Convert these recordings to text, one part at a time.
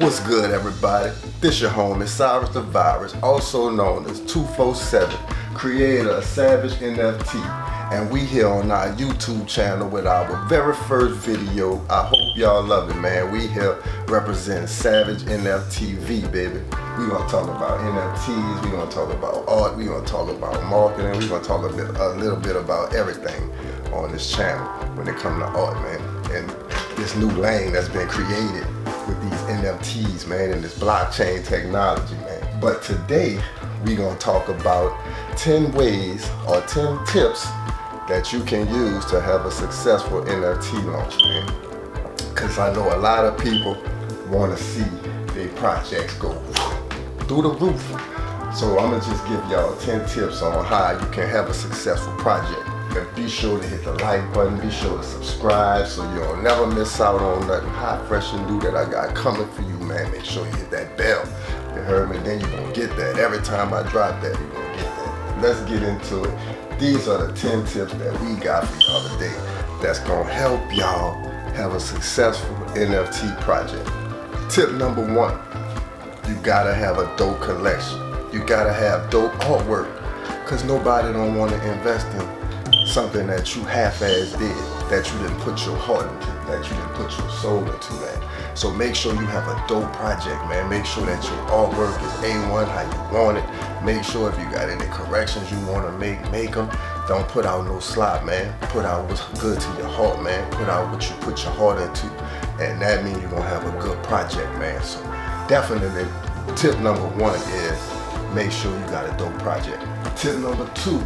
What's good, everybody? This your homie, Cyrus the Virus, also known as 247, creator of Savage NFT, and we here on our YouTube channel with our very first video. I hope y'all love it, man. We here representing Savage NFTV, baby. We gonna talk about NFTs, we gonna talk about art, we gonna talk about marketing, we gonna talk a little bit about everything on this channel when it comes to art, man. And this new lane that's been created with these NFTs, man, and this blockchain technology, man. But today, we gonna talk about 10 ways or 10 tips that you can use to have a successful NFT launch, man. Cause I know a lot of people wanna see their projects go through the roof. So I'm gonna just give y'all 10 tips on how you can have a successful project. And be sure to hit the like button, be sure to subscribe so you'll never miss out on nothing hot, fresh, and new that I got coming for you, man. Make sure you hit that bell. You heard me? Then you're gonna get that. Every time I drop that, you're gonna get that. Let's get into it. These are the 10 tips that we got for y'all today that's gonna help y'all have a successful NFT project. Tip number 1, you gotta have a dope collection. You gotta have dope artwork, cause nobody don't wanna invest in something that you half-ass did, that you didn't put your heart into, that you didn't put your soul into, man. So make sure you have a dope project, man. Make sure that your artwork is A1 how you want it. Make sure if you got any corrections you want to make them. Don't put out no slop, man. Put out what's good to your heart, man. Put out what you put your heart into, and that means you're gonna have a good project, man. So definitely, tip number 1 is make sure you got a dope project. Tip number 2,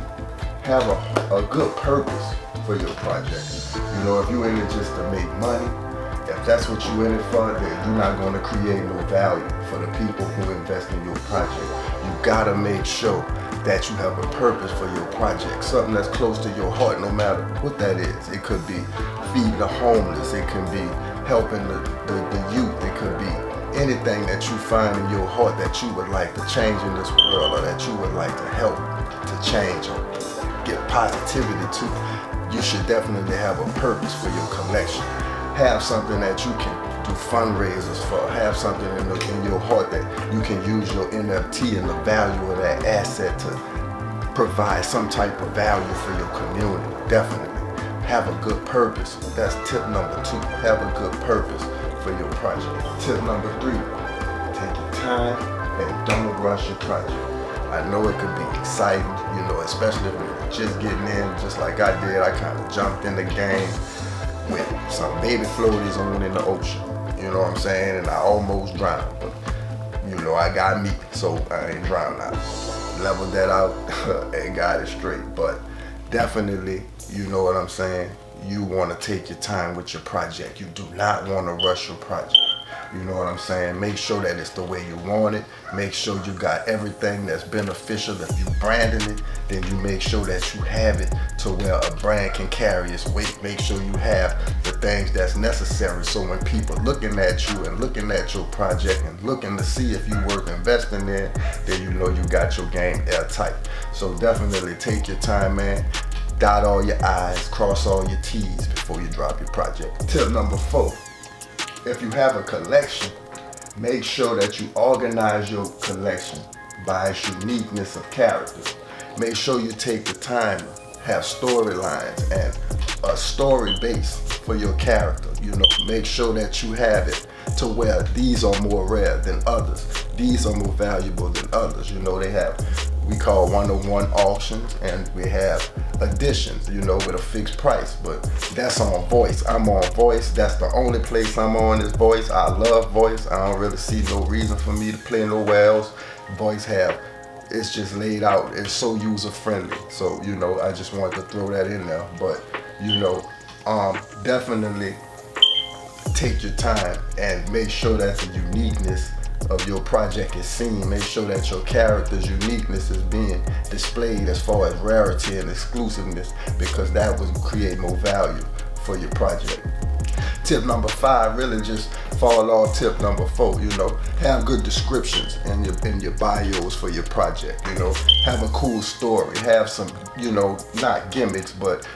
have a good purpose for your project. You know, if you're in it just to make money, if that's what you're in it for, then you're not going to create no value for the people who invest in your project. You gotta make sure that you have a purpose for your project, something that's close to your heart, no matter what that is. It could be feeding the homeless, it can be helping the youth, it could be anything that you find in your heart that you would like to change in this world, or that you would like to help to change or get positivity to. You should definitely have a purpose for your collection. Have something that you can do fundraisers for. Have something in your heart that you can use your NFT and the value of that asset to provide some type of value for your community. Definitely. Have a good purpose. That's tip number 2. Have a good purpose for your project. Tip number 3, take your time and don't rush your project. I know it could be exciting, you know, especially when you're just getting in, just like I did. I kind of jumped in the game with some baby floaties on in the ocean, you know what I'm saying? And I almost drowned, but you know, I got me, so I ain't drowned out. Leveled that out and got it straight, but definitely, you know what I'm saying? You want to take your time with your project. You do not want to rush your project. You know what I'm saying? Make sure that it's the way you want it. Make sure you got everything that's beneficial. If you branding it, then you make sure that you have it to where a brand can carry its weight. Make sure you have the things that's necessary, so when people looking at you and looking at your project and looking to see if you worth investing in, then you know you got your game airtight. So definitely take your time, man. Dot all your I's, cross all your T's before you drop your project. Tip number 4. If you have a collection, make sure that you organize your collection by its uniqueness of characters. Make sure you take the time to have storylines and a story base for your character. You know, make sure that you have it to where these are more rare than others. These are more valuable than others. You know, we call one-on-one auctions, and we have editions, you know, with a fixed price, but that's on Voice. I'm on Voice. That's the only place I'm on is Voice. I love Voice. I don't really see no reason for me to play nowhere else. Voice it's just laid out. It's so user friendly. So, you know, I just wanted to throw that in there. But, you know, definitely take your time and make sure that the uniqueness of your project is seen. Make sure that your character's uniqueness is being displayed as far as rarity and exclusiveness, because that would create more value for your project. Tip number 5, really just fall off tip number 4, you know, have good descriptions in your bios for your project, you know, have a cool story, have some not gimmicks, but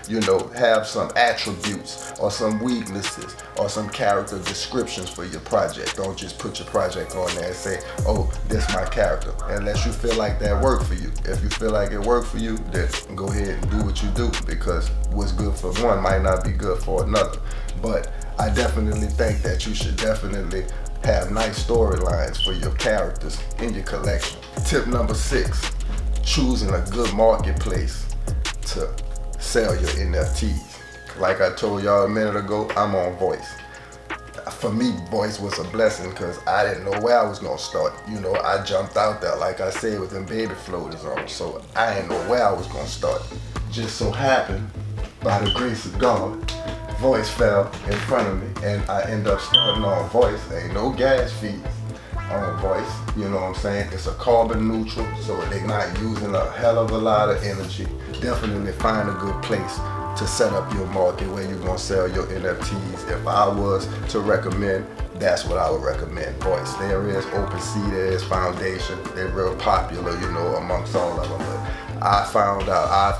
have some attributes or some weaknesses or some character descriptions for your project. Don't just put your project on there and say, oh, this is my character, unless you feel like that worked for you. If you feel like it worked for you, then go ahead and do what you do, because what's good for one might not be good for another. But I definitely think that you should definitely have nice storylines for your characters in your collection. Tip number 6, choosing a good marketplace to sell your NFTs. Like I told y'all a minute ago, I'm on Voice. For me, Voice was a blessing because I didn't know where I was gonna start. I jumped out there, like I said, with them baby floaters on, so I didn't know where I was gonna start. Just so happened, by the grace of God, Voice fell in front of me, and I end up starting on Voice. Ain't no gas fees on Voice, you know what I'm saying? It's a carbon neutral, so they're not using a hell of a lot of energy. Definitely find a good place to set up your market where you're gonna sell your NFTs. If I was to recommend, that's what I would recommend, Voice. There is OpenSea, there is Foundation. They're real popular, amongst all of them. But I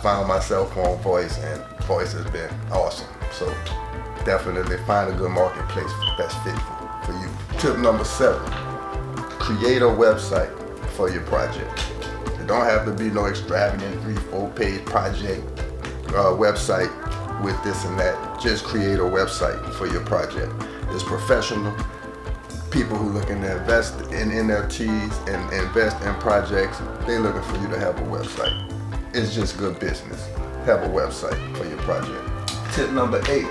found myself on Voice, and Voice has been awesome. So definitely find a good marketplace that's fit for you. Tip number 7, create a website for your project. It don't have to be no extravagant 3-4 page project website with this and that. Just create a website for your project. It's professional. People who looking to invest in NFTs and invest in projects, they looking for you to have a website. It's just good business. Have a website for your project. Tip number 8,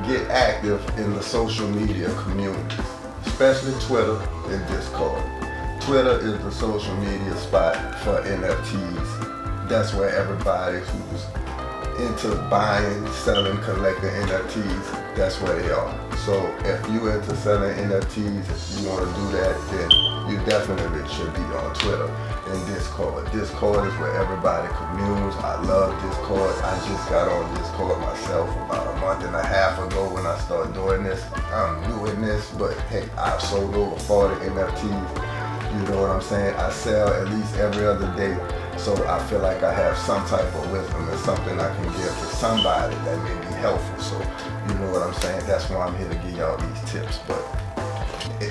get active in the social media communities, especially Twitter and Discord. Twitter is the social media spot for NFTs. That's where everybody who's into buying, selling, collecting NFTs, that's where they are. So if you into selling NFTs, if you want to do that, then you definitely should be on Twitter and Discord. Discord is where everybody communes. I love Discord. I just got on Discord myself about a month and a half ago when I started doing this. I'm new in this, but hey, I've sold over 40 NFTs. You know what I'm saying? I sell at least every other day. So I feel like I have some type of wisdom and something I can give to somebody that may be helpful. So you know what I'm saying? That's why I'm here to give y'all these tips. But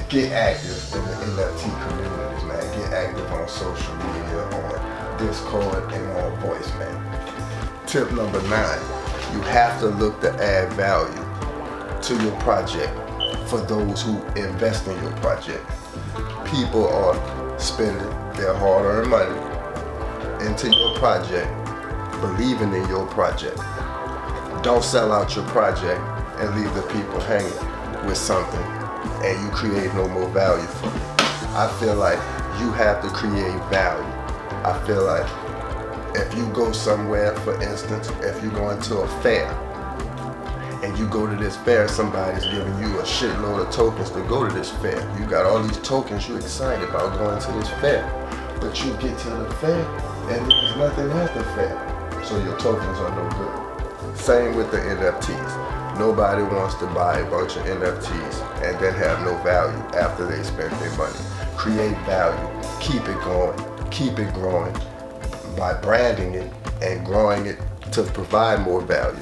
get active in the NFT communities, man. Get active on social media, on Discord, and on Voice, man. Tip number 9, you have to look to add value to your project for those who invest in your project. People are spending their hard-earned money into your project, believing in your project. Don't sell out your project and leave the people hanging with something and you create no more value for them. I feel like you have to create value. I feel like if you go somewhere, for instance, if you go into a fair and you go to this fair, somebody's giving you a shitload of tokens to go to this fair. You got all these tokens, you're excited about going to this fair, but you get to the fair and there's nothing at the fair, so your tokens are no good. Same with the NFTs. Nobody wants to buy a bunch of NFTs and then have no value after they spent their money. Create value, keep it going, keep it growing by branding it and growing it to provide more value.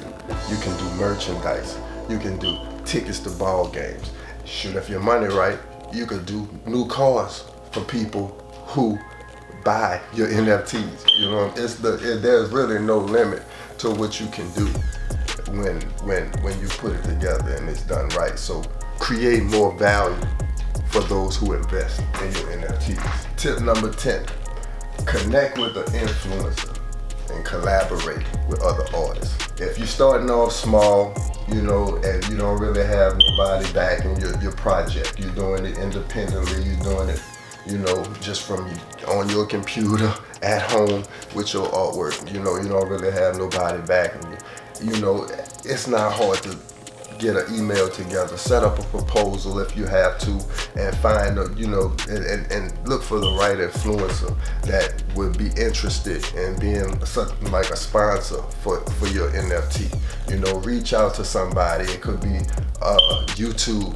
You can do merchandise, you can do tickets to ball games. Shoot, if your money right, you could do new cars for people who buy your NFTs. You know, there's really no limit to what you can do when you put it together and it's done right. So create more value for those who invest in your NFTs. Tip number 10, connect with an influencer and collaborate with other artists. If you're starting off small, and you don't really have nobody backing your project, you're doing it independently, you're doing it just from on your computer at home with your artwork. You don't really have nobody backing you. It's not hard to get an email together, set up a proposal if you have to, and find and look for the right influencer that would be interested in being something like a sponsor for your NFT. Reach out to somebody. It could be YouTube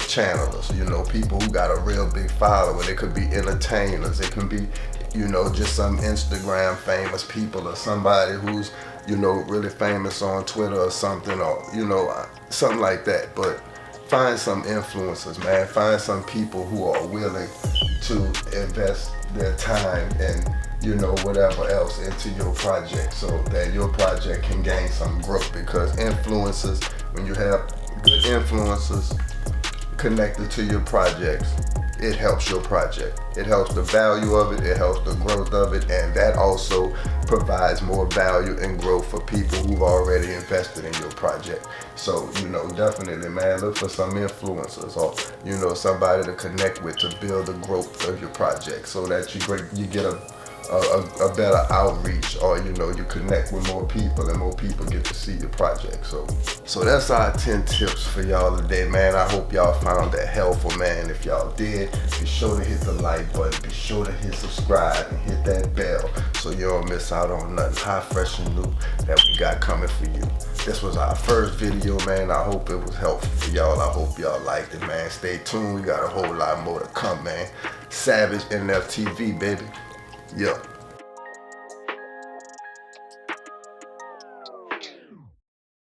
channelers, people who got a real big following. It could be entertainers. It can be you know, just some Instagram famous people or somebody who's, you know, really famous on Twitter or something, or, you know, something like that. But find some influencers, man. Find some people who are willing to invest their time and, you know, whatever else into your project so that your project can gain some growth. Because influencers, when you have good influencers connected to your projects, it helps your project. It helps the value of it, it helps the growth of it, and that also provides more value and growth for people who've already invested in your project. So, you know, definitely, man, look for some influencers or, you know, somebody to connect with to build the growth of your project so that you get a better outreach, or, you know, you connect with more people and more people get to see your project. So that's our 10 tips for y'all today, man. I hope y'all found that helpful, man. If y'all did, be sure to hit the like button, be sure to hit subscribe and hit that bell so you don't miss out on nothing hot, fresh, and new that we got coming for you. This was our first video, man. I hope it was helpful for y'all. I hope y'all liked it, man. Stay tuned, we got a whole lot more to come, man. Savage NFTV, baby. Yeah.